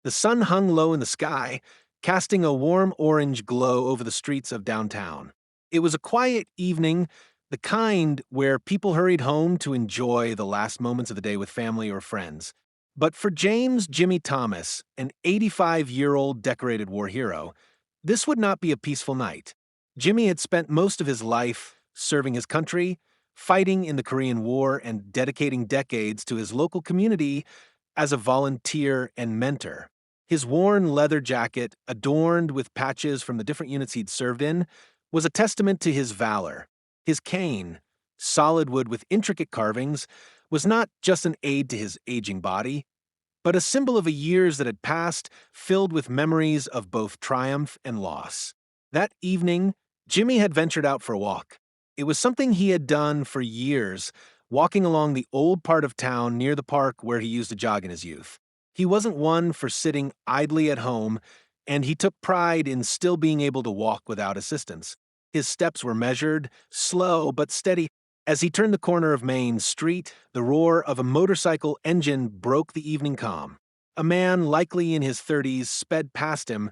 The sun hung low in the sky, casting a warm orange glow over the streets of downtown. It was a quiet evening, the kind where people hurried home to enjoy the last moments of the day with family or friends. But for James Jimmy Thomas, an 85-year-old decorated war hero, this would not be a peaceful night. Jimmy had spent most of his life serving his country, fighting in the Korean War, and dedicating decades to his local community as a volunteer and mentor. His worn leather jacket, adorned with patches from the different units he'd served in, was a testament to his valor. His cane, solid wood with intricate carvings, was not just an aid to his aging body, but a symbol of a years that had passed, filled with memories of both triumph and loss. That evening, Jimmy had ventured out for a walk. It was something he had done for years, walking along the old part of town near the park where he used to jog in his youth. He wasn't one for sitting idly at home, and he took pride in still being able to walk without assistance. His steps were measured, slow but steady. As he turned the corner of Main Street, the roar of a motorcycle engine broke the evening calm. A man, likely in his 30s, sped past him,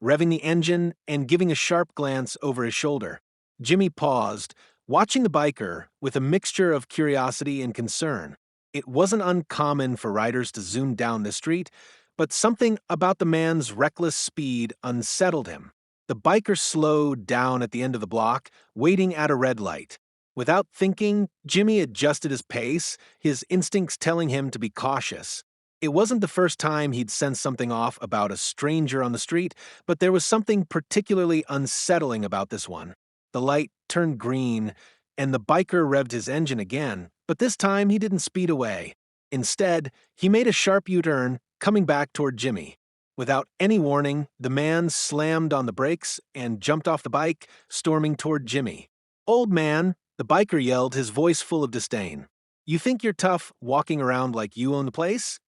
revving the engine and giving a sharp glance over his shoulder. Jimmy paused, watching the biker with a mixture of curiosity and concern. It wasn't uncommon for riders to zoom down the street, but something about the man's reckless speed unsettled him. The biker slowed down at the end of the block, waiting at a red light. Without thinking, Jimmy adjusted his pace, his instincts telling him to be cautious. It wasn't the first time he'd sensed something off about a stranger on the street, but there was something particularly unsettling about this one. The light turned green, and the biker revved his engine again, but this time he didn't speed away. Instead, he made a sharp U-turn, coming back toward Jimmy. Without any warning, the man slammed on the brakes and jumped off the bike, storming toward Jimmy. "Old man," the biker yelled, his voice full of disdain. "You think you're tough walking around like you own the place?"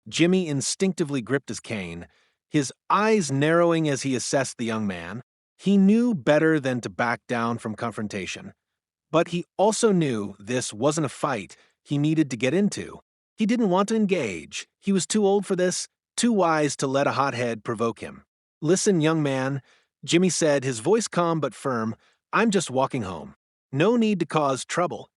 Jimmy instinctively gripped his cane, his eyes narrowing as he assessed the young man. He knew better than to back down from confrontation. But he also knew this wasn't a fight he needed to get into. He didn't want to engage. He was too old for this, too wise to let a hothead provoke him. "Listen, young man," Jimmy said, his voice calm but firm, "I'm just walking home. No need to cause trouble."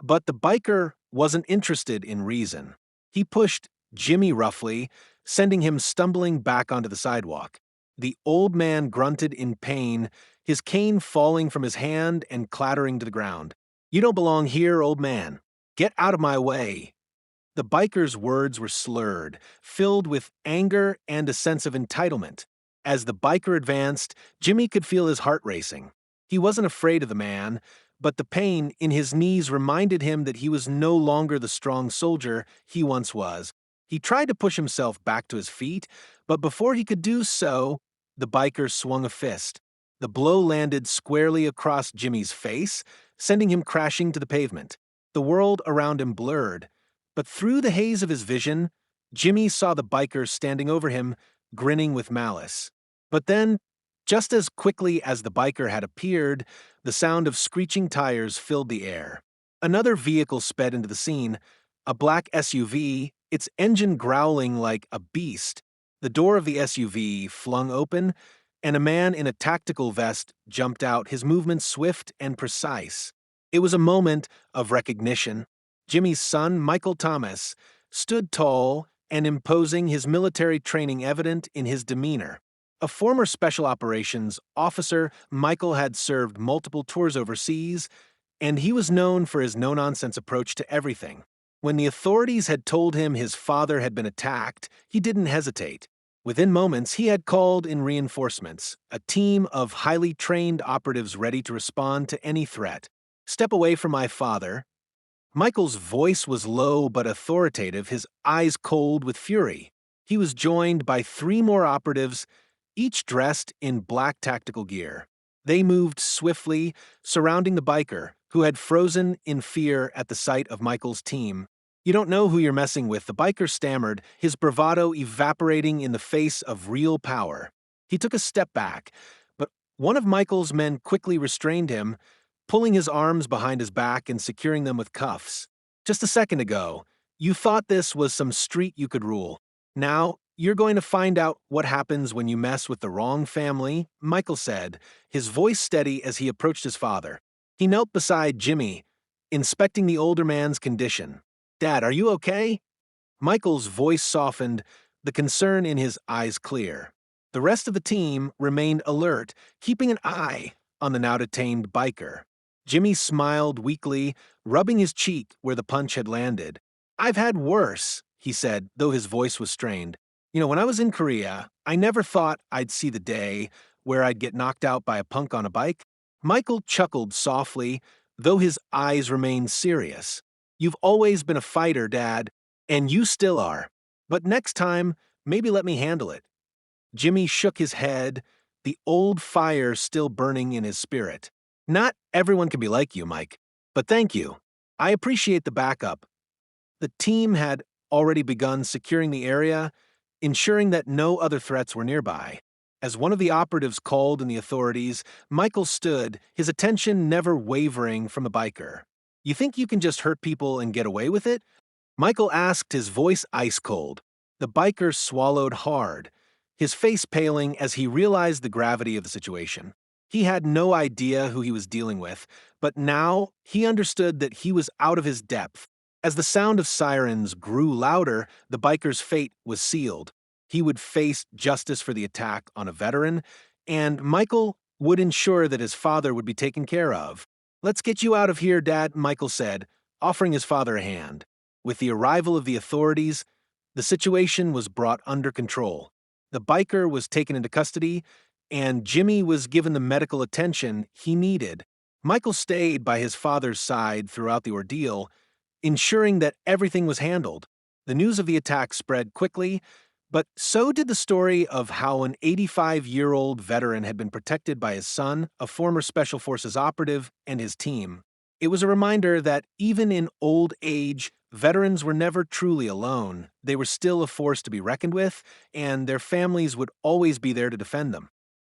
But the biker wasn't interested in reason. He pushed Jimmy roughly, sending him stumbling back onto the sidewalk. The old man grunted in pain, his cane falling from his hand and clattering to the ground. "You don't belong here, old man. Get out of my way." The biker's words were slurred, filled with anger and a sense of entitlement. As the biker advanced, Jimmy could feel his heart racing. He wasn't afraid of the man, but the pain in his knees reminded him that he was no longer the strong soldier he once was. He tried to push himself back to his feet, but before he could do so, the biker swung a fist. The blow landed squarely across Jimmy's face, sending him crashing to the pavement. The world around him blurred, but through the haze of his vision, Jimmy saw the biker standing over him, grinning with malice. But then, just as quickly as the biker had appeared, the sound of screeching tires filled the air. Another vehicle sped into the scene, a black SUV, its engine growling like a beast. The door of the SUV flung open, and a man in a tactical vest jumped out, his movements swift and precise. It was a moment of recognition. Jimmy's son, Michael Thomas, stood tall and imposing, his military training evident in his demeanor. A former special operations officer, Michael had served multiple tours overseas, and he was known for his no-nonsense approach to everything. When the authorities had told him his father had been attacked, he didn't hesitate. Within moments, he had called in reinforcements, a team of highly trained operatives ready to respond to any threat. "Step away from my father." Michael's voice was low but authoritative, his eyes cold with fury. He was joined by 3 more operatives, each dressed in black tactical gear. They moved swiftly, surrounding the biker, who had frozen in fear at the sight of Michael's team. "You don't know who you're messing with," the biker stammered, his bravado evaporating in the face of real power. He took a step back, but one of Michael's men quickly restrained him, pulling his arms behind his back and securing them with cuffs. "Just a second ago, you thought this was some street you could rule. Now, You're going to find out what happens when you mess with the wrong family, Michael said, his voice steady as he approached his father. He knelt beside Jimmy, inspecting the older man's condition. Dad, are you okay? Michael's voice softened, the concern in his eyes clear. The rest of the team remained alert, keeping an eye on the now detained biker. Jimmy smiled weakly, rubbing his cheek where the punch had landed. I've had worse, he said, though his voice was strained. When I was in Korea, I never thought I'd see the day where I'd get knocked out by a punk on a bike. Michael chuckled softly, though his eyes remained serious. You've always been a fighter, Dad, and you still are. But next time, maybe let me handle it. Jimmy shook his head, the old fire still burning in his spirit. Not everyone can be like you, Mike, but thank you. I appreciate the backup. The team had already begun securing the area, ensuring that no other threats were nearby. As one of the operatives called in the authorities, Michael stood, his attention never wavering from the biker. You think you can just hurt people and get away with it? Michael asked, his voice ice cold. The biker swallowed hard, his face paling as he realized the gravity of the situation. He had no idea who he was dealing with, but now he understood that he was out of his depth. As the sound of sirens grew louder, the biker's fate was sealed. He would face justice for the attack on a veteran, and Michael would ensure that his father would be taken care of. Let's get you out of here, Dad, Michael said, offering his father a hand. With the arrival of the authorities, the situation was brought under control. The biker was taken into custody, and Jimmy was given the medical attention he needed. Michael stayed by his father's side throughout the ordeal, ensuring that everything was handled. The news of the attack spread quickly, but so did the story of how an 85-year-old veteran had been protected by his son, a former Special Forces operative, and his team. It was a reminder that even in old age, veterans were never truly alone. They were still a force to be reckoned with, and their families would always be there to defend them.